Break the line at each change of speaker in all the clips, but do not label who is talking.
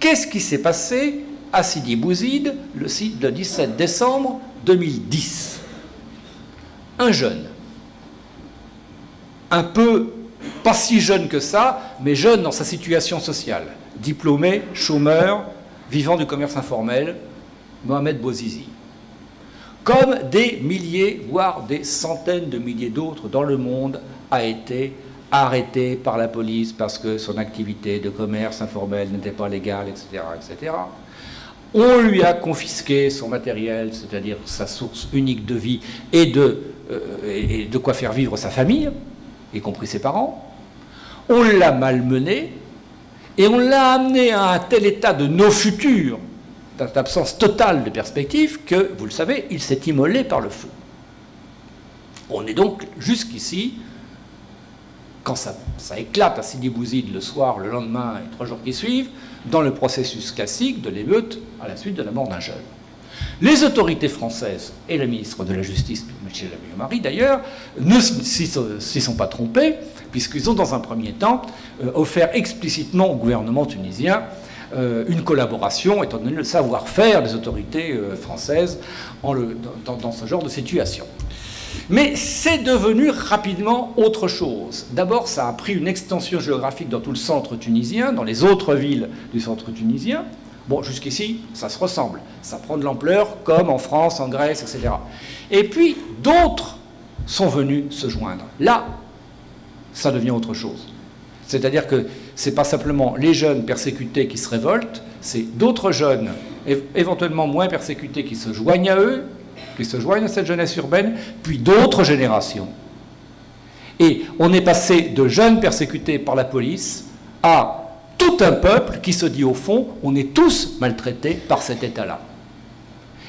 Qu'est-ce qui s'est passé à Sidi Bouzid le 17 décembre 2010? Un jeune, un peu, pas si jeune que ça, mais jeune dans sa situation sociale, diplômé, chômeur, vivant du commerce informel, Mohamed Bouazizi. Comme des milliers, voire des centaines de milliers d'autres dans le monde, a été arrêté par la police parce que son activité de commerce informel n'était pas légale, etc., etc. On lui a confisqué son matériel, c'est-à-dire sa source unique de vie et de quoi faire vivre sa famille, y compris ses parents. On l'a malmené et on l'a amené à un tel état de nos futurs, d'absence totale de perspective, que, vous le savez, il s'est immolé par le feu. On est donc jusqu'ici, quand ça éclate à Sidi Bouzid le soir, le lendemain et 3 jours qui suivent, dans le processus classique de l'émeute à la suite de la mort d'un jeune. Les autorités françaises et le ministre de la Justice, Michel Alliot-Marie d'ailleurs, ne s'y sont pas trompés, puisqu'ils ont dans un premier temps offert explicitement au gouvernement tunisien une collaboration, étant donné le savoir-faire des autorités françaises dans ce genre de situation. Mais c'est devenu rapidement autre chose. D'abord, ça a pris une extension géographique dans tout le centre tunisien, dans les autres villes du centre tunisien. Bon, jusqu'ici, ça se ressemble. Ça prend de l'ampleur, comme en France, en Grèce, etc. Et puis, d'autres sont venus se joindre. Là, ça devient autre chose. C'est-à-dire que ce n'est pas simplement les jeunes persécutés qui se révoltent, c'est d'autres jeunes, éventuellement moins persécutés, qui se joignent à eux, qui se joignent à cette jeunesse urbaine, puis d'autres générations. Et on est passé de jeunes persécutés par la police à tout un peuple qui se dit au fond, on est tous maltraités par cet État-là.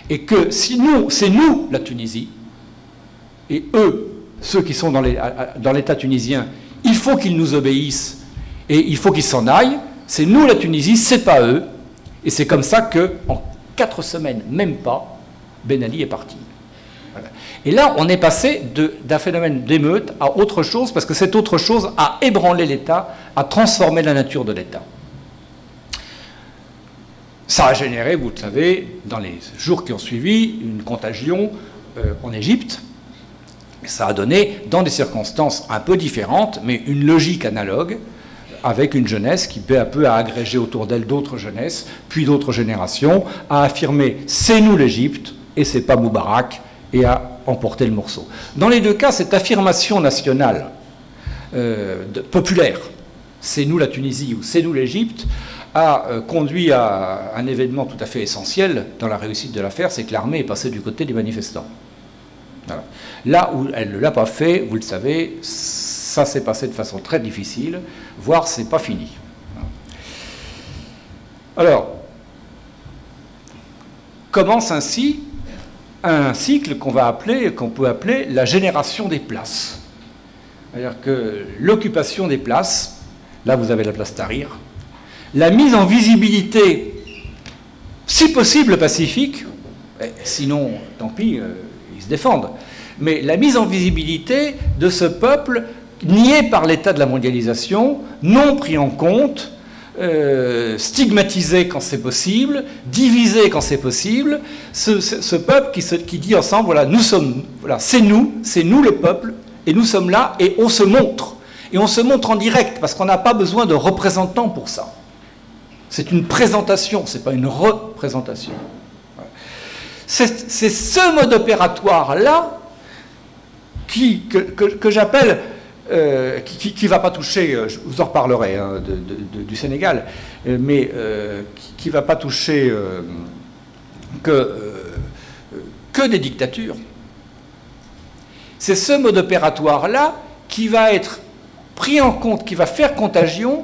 Et que si nous, c'est nous la Tunisie, et eux, ceux qui sont dans l'État tunisien, il faut qu'ils nous obéissent et il faut qu'ils s'en aillent. C'est nous la Tunisie, c'est pas eux. Et c'est comme ça qu'en 4 semaines, même pas, Ben Ali est parti. Voilà. Et là, on est passé d'un phénomène d'émeute à autre chose, parce que cette autre chose a ébranlé l'État, a transformé la nature de l'État. Ça a généré, vous le savez, dans les jours qui ont suivi, une contagion en Égypte. Ça a donné, dans des circonstances un peu différentes, mais une logique analogue, avec une jeunesse qui peu à peu a agrégé autour d'elle d'autres jeunesses, puis d'autres générations, a affirmé « c'est nous l'Égypte » et c'est pas Moubarak, et a emporté le morceau. Dans les deux cas, cette affirmation nationale populaire, c'est nous la Tunisie ou c'est nous l'Égypte, a conduit à un événement tout à fait essentiel dans la réussite de l'affaire, c'est que l'armée est passée du côté des manifestants. Voilà. Là où elle ne l'a pas fait, vous le savez, ça s'est passé de façon très difficile, voire c'est pas fini. Alors, commence ainsi un cycle qu'on peut appeler la génération des places. C'est-à-dire que l'occupation des places, là vous avez la place Tahrir, la mise en visibilité, si possible pacifique, sinon tant pis, ils se défendent, mais la mise en visibilité de ce peuple nié par l'état de la mondialisation, non pris en compte, stigmatisé quand c'est possible, divisé quand c'est possible, ce peuple qui dit ensemble, voilà, nous sommes, voilà, c'est nous le peuple, et nous sommes là, et on se montre. Et on se montre en direct, parce qu'on n'a pas besoin de représentants pour ça. C'est une présentation, ce n'est pas une représentation. C'est ce mode opératoire-là que j'appelle, qui ne va pas toucher, je vous en reparlerai hein, du Sénégal, mais qui ne va pas toucher que des dictatures. C'est ce mode opératoire-là qui va être pris en compte, qui va faire contagion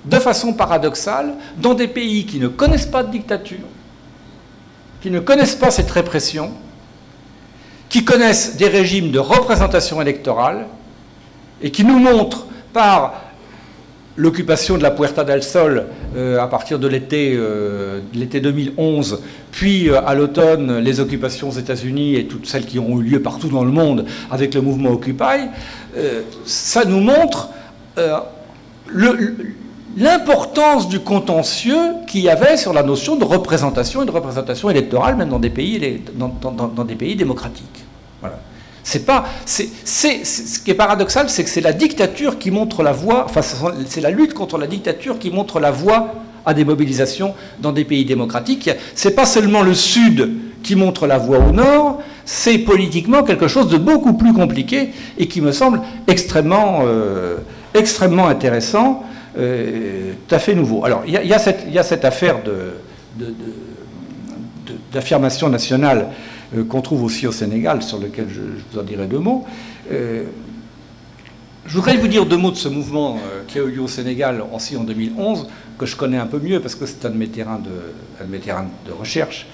de façon paradoxale dans des pays qui ne connaissent pas de dictature, qui ne connaissent pas cette répression, qui connaissent des régimes de représentation électorale et qui nous montrent par l'occupation de la Puerta del Sol à partir de l'été 2011, puis à l'automne les occupations aux États-Unis et toutes celles qui ont eu lieu partout dans le monde avec le mouvement Occupy, ça nous montre l'importance du contentieux qu'il y avait sur la notion de représentation et de représentation électorale, même dans des pays, dans des pays démocratiques. Voilà. Ce qui est paradoxal, c'est que c'est la dictature qui montre la voie, enfin c'est la lutte contre la dictature qui montre la voie à des mobilisations dans des pays démocratiques. C'est pas seulement le Sud qui montre la voie au Nord, c'est politiquement quelque chose de beaucoup plus compliqué et qui me semble extrêmement intéressant, tout à fait nouveau. Alors, il y a cette affaire d'affirmation nationale qu'on trouve aussi au Sénégal, sur lequel je vous en dirai deux mots. Je voudrais vous dire deux mots de ce mouvement qui a eu lieu au Sénégal aussi en 2011, que je connais un peu mieux parce que c'est un de mes terrains de recherche.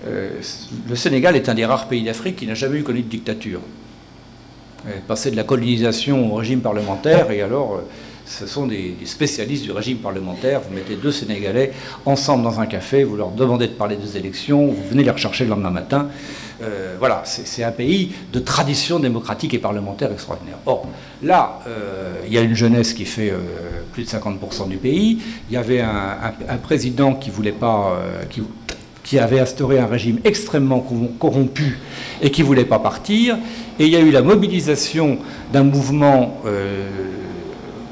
Le Sénégal est un des rares pays d'Afrique qui n'a jamais eu connu de dictature. Passer de la colonisation au régime parlementaire, et alors ce sont des spécialistes du régime parlementaire. Vous mettez deux Sénégalais ensemble dans un café, vous leur demandez de parler des élections, vous venez les rechercher le lendemain matin. Voilà, c'est un pays de tradition démocratique et parlementaire extraordinaire. Or, là, il y a une jeunesse qui fait plus de 50% du pays. Il y avait un président qui voulait pas... qui avait instauré un régime extrêmement corrompu et qui ne voulait pas partir. Et il y a eu la mobilisation d'un mouvement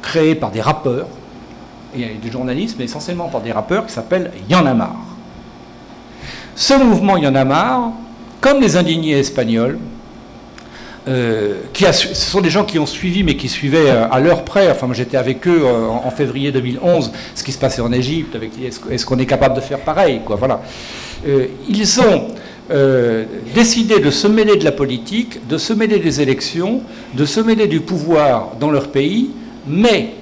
créé par des rappeurs, et du journalisme, mais essentiellement par des rappeurs, qui s'appelle Y'en a marre. Ce mouvement Y'en a marre, comme les indignés espagnols, ce sont des gens qui ont suivi, mais qui suivaient à l'heure près. Enfin, moi j'étais avec eux en février 2011, ce qui se passait en Égypte, est-ce qu'on est capable de faire pareil, quoi, voilà. Ils ont décidé de se mêler de la politique, de se mêler des élections, de se mêler du pouvoir dans leur pays, mais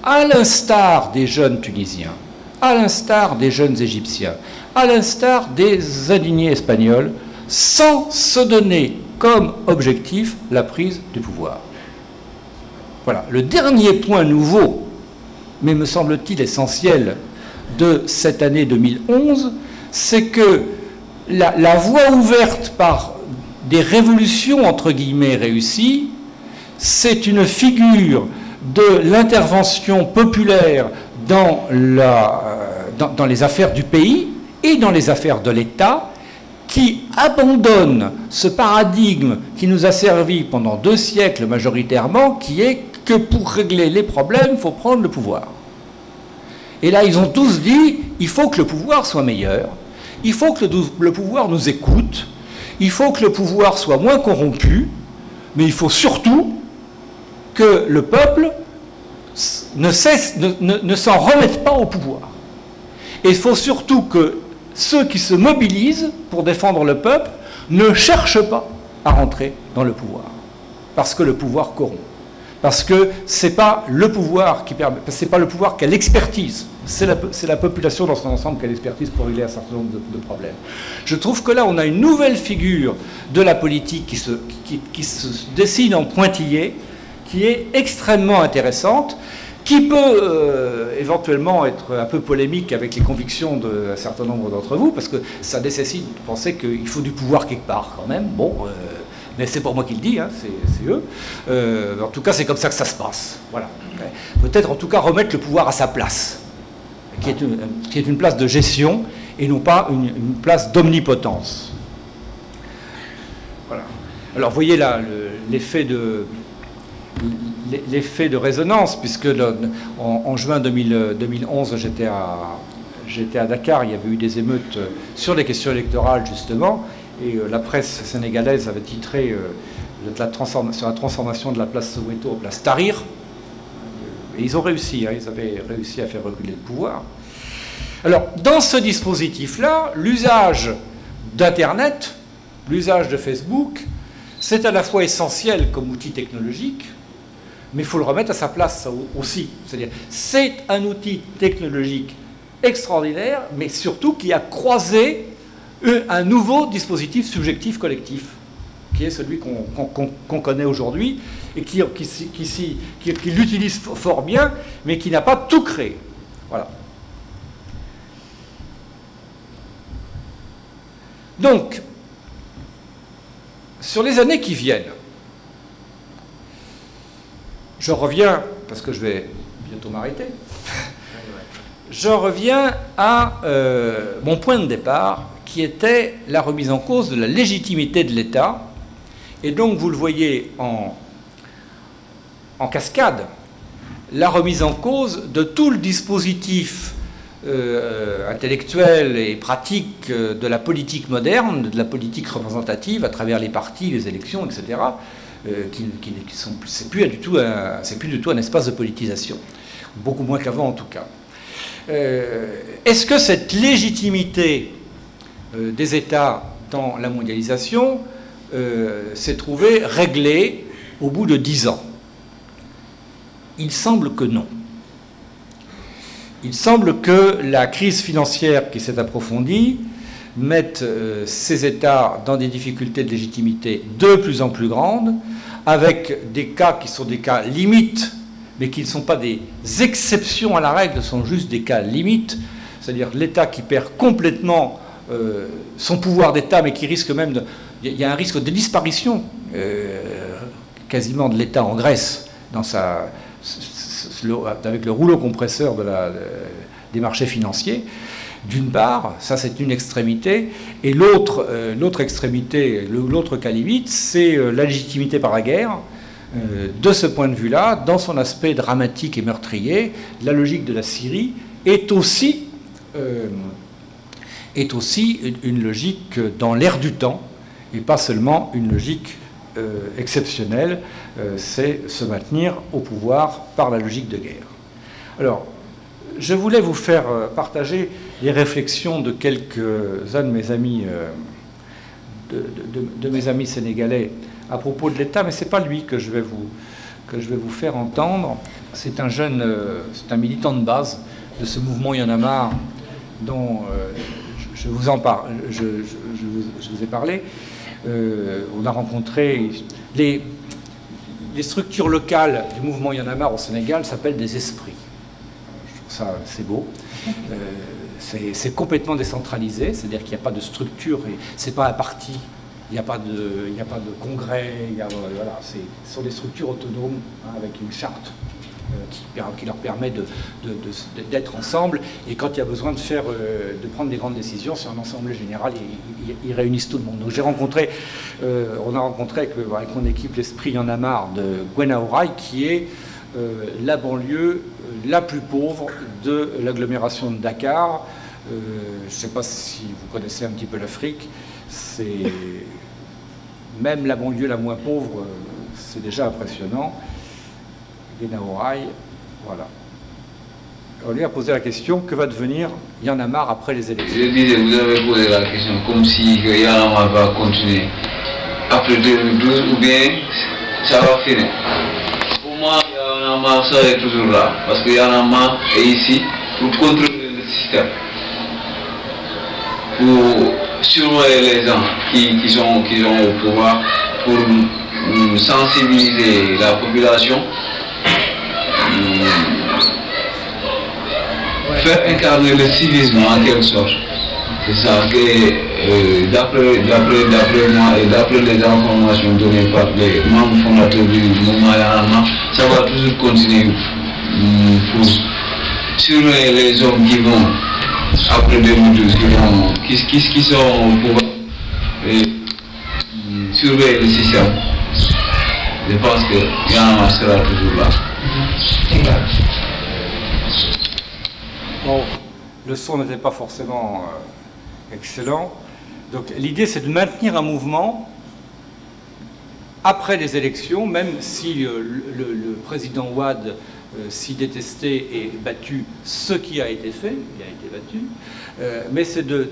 à l'instar des jeunes Tunisiens, à l'instar des jeunes Égyptiens, à l'instar des indignés espagnols, sans se donner comme objectif la prise du pouvoir. Voilà. Le dernier point nouveau, mais me semble-t-il essentiel, de cette année 2011, c'est que la voie ouverte par des révolutions, entre guillemets, réussies, c'est une figure de l'intervention populaire dans les affaires du pays et dans les affaires de l'État, qui abandonne ce paradigme qui nous a servi pendant 2 siècles majoritairement, qui est que pour régler les problèmes, il faut prendre le pouvoir. Et là, ils ont tous dit, il faut que le pouvoir soit meilleur, il faut que le pouvoir nous écoute, il faut que le pouvoir soit moins corrompu, mais il faut surtout que le peuple ne s'en remette pas au pouvoir. Et il faut surtout que ceux qui se mobilisent pour défendre le peuple ne cherchent pas à rentrer dans le pouvoir. Parce que le pouvoir corrompt. Parce que ce n'est pas le pouvoir qui permet, c'est pas le pouvoir qui a l'expertise, c'est la population dans son ensemble qui a l'expertise pour régler un certain nombre de problèmes. Je trouve que là, on a une nouvelle figure de la politique qui se dessine en pointillé, qui est extrêmement intéressante, qui peut éventuellement être un peu polémique avec les convictions d'un certain nombre d'entre vous, parce que ça nécessite de penser qu'il faut du pouvoir quelque part quand même. Bon, mais c'est pas moi qui le dis, hein, c'est eux. En tout cas, c'est comme ça que ça se passe. Voilà. Peut-être en tout cas remettre le pouvoir à sa place, qui est une place de gestion et non pas une place d'omnipotence. Voilà. Alors, vous voyez là l'effet de résonance, puisque en juin 2011, j'étais à Dakar, il y avait eu des émeutes sur les questions électorales, justement, et la presse sénégalaise avait titré sur la transformation de la place Soweto en place Tahrir. Et ils ont réussi, hein, ils avaient réussi à faire reculer le pouvoir. Alors, dans ce dispositif-là, l'usage d'Internet, l'usage de Facebook, c'est à la fois essentiel comme outil technologique, mais il faut le remettre à sa place aussi. C'est-à-dire, c'est un outil technologique extraordinaire, mais surtout qui a croisé un nouveau dispositif subjectif collectif, qui est celui qu'on connaît aujourd'hui, et qui l'utilise fort bien, mais qui n'a pas tout créé. Voilà. Donc, sur les années qui viennent, je reviens, parce que je vais bientôt m'arrêter, je reviens à mon point de départ, qui était la remise en cause de la légitimité de l'État. Et donc, vous le voyez en cascade, la remise en cause de tout le dispositif intellectuel et pratique de la politique moderne, de la politique représentative à travers les partis, les élections, etc., c'est plus du tout un espace de politisation, beaucoup moins qu'avant en tout cas. Est-ce que cette légitimité des États dans la mondialisation s'est trouvée réglée au bout de 10 ans? Il semble que non. Il semble que la crise financière qui s'est approfondie mette ces États dans des difficultés de légitimité de plus en plus grandes, avec des cas qui sont des cas limites, mais qui ne sont pas des exceptions à la règle, ce sont juste des cas limites, c'est-à-dire l'État qui perd complètement son pouvoir d'État, mais qui risque même de... Il y a un risque de disparition quasiment de l'État en Grèce, avec le rouleau compresseur des marchés financiers. D'une part, ça c'est une extrémité, et l'autre extrémité, l'autre cas limite, c'est la légitimité par la guerre. De ce point de vue-là, dans son aspect dramatique et meurtrier, la logique de la Syrie est aussi une logique dans l'air du temps, et pas seulement une logique exceptionnelle, c'est se maintenir au pouvoir par la logique de guerre. Alors, je voulais vous faire partager les réflexions de quelques-uns de mes amis, de mes amis sénégalais à propos de l'État, mais ce n'est pas lui que je vais vous faire entendre. C'est un jeune, c'est un militant de base de ce mouvement Y en a marre dont je vous ai parlé. On a rencontré les structures locales du mouvement Y en a marre au Sénégal s'appellent des esprits. Je trouve ça c'est beau. C'est complètement décentralisé, c'est-à-dire qu'il n'y a pas de structure, c'est pas un parti, il n'y a pas de congrès, voilà, ce sont des structures autonomes hein, avec une charte qui leur permet d'être ensemble, et quand il y a besoin de prendre des grandes décisions, c'est un ensemble général, ils réunissent tout le monde. Donc on a rencontré avec mon équipe l'Esprit Y en a marre de Guénaouraï, qui est la banlieue la plus pauvre de l'agglomération de Dakar. Je ne sais pas si vous connaissez un petit peu l'Afrique, c'est même la banlieue la moins pauvre, c'est déjà impressionnant. Guénaouraï, voilà. On lui a posé la question, que va devenir Y en a marre après les élections?
Je disais, vous avez posé la question comme si Y en a marre va continuer après 2012 ou bien ça va finir. Pour moi, Y en a marre serait toujours là, parce que Y en a marre est ici pour contrôler le système, pour surveiller les gens qui sont au pouvoir, pour sensibiliser la population, faire incarner le civisme en quelque sorte. C'est ça que, d'après moi et d'après les informations données par les membres fondateurs du mouvement Y en a marre, ça va toujours continuer pour surveiller les hommes qui vont, après 2012, qui sont au pouvoir, et surveiller le système. Je pense que Y en a marre sera toujours là.
Bon, le son n'était pas forcément excellent. Donc l'idée, c'est de maintenir un mouvement après les élections, même si le président Ouad, si détesté, est battu, ce qui a été fait, il a été battu, mais c'est de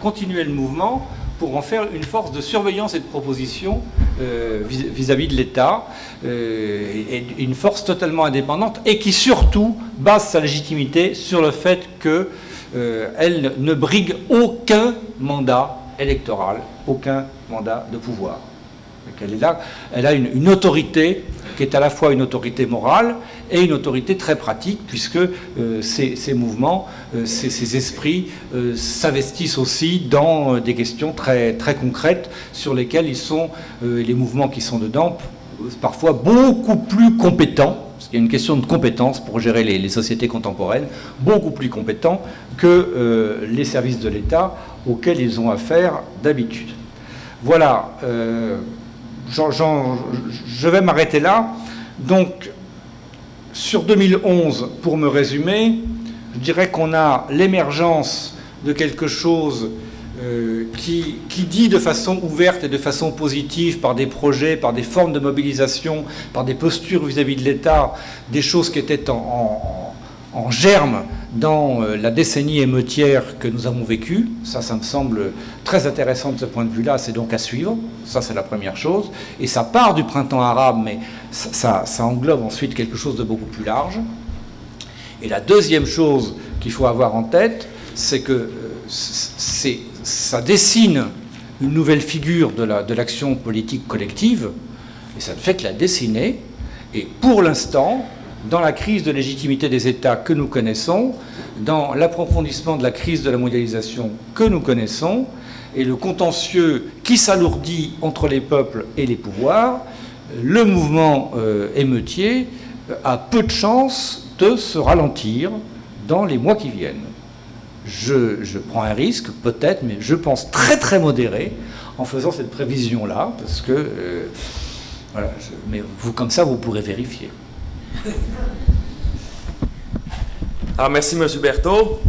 continuer le mouvement pour en faire une force de surveillance et de proposition vis-à-vis de l'État, et une force totalement indépendante, et qui surtout base sa légitimité sur le fait qu'elle ne brigue aucun mandat électoral, aucun mandat de pouvoir. Elle a une autorité qui est à la fois une autorité morale et une autorité très pratique, puisque ces mouvements, ces esprits s'investissent aussi dans des questions très, très concrètes sur lesquelles ils sont, les mouvements qui sont dedans, parfois beaucoup plus compétents, Il y a une question de compétence pour gérer les sociétés contemporaines, beaucoup plus compétents que les services de l'État auxquels ils ont affaire d'habitude. Voilà, je vais m'arrêter là. Donc, sur 2011, pour me résumer, je dirais qu'on a l'émergence de quelque chose qui dit de façon ouverte et de façon positive, par des projets, par des formes de mobilisation, par des postures vis-à-vis de l'État, des choses qui étaient en germe dans la décennie émeutière que nous avons vécue. Ça me semble très intéressant de ce point de vue-là, c'est donc à suivre. Ça, c'est la première chose. Et ça part du printemps arabe, mais ça englobe ensuite quelque chose de beaucoup plus large. Et la deuxième chose qu'il faut avoir en tête, c'est que ça dessine une nouvelle figure de l'action politique collective, et ça ne fait que la dessiner. Et pour l'instant, dans la crise de légitimité des États que nous connaissons, dans l'approfondissement de la crise de la mondialisation que nous connaissons, et le contentieux qui s'alourdit entre les peuples et les pouvoirs, le mouvement émeutier a peu de chances de se ralentir dans les mois qui viennent. Je prends un risque, peut-être, mais je pense très très modéré en faisant cette prévision-là, parce que, voilà, mais vous, comme ça, vous pourrez vérifier.
Alors, merci, M. Berthaud.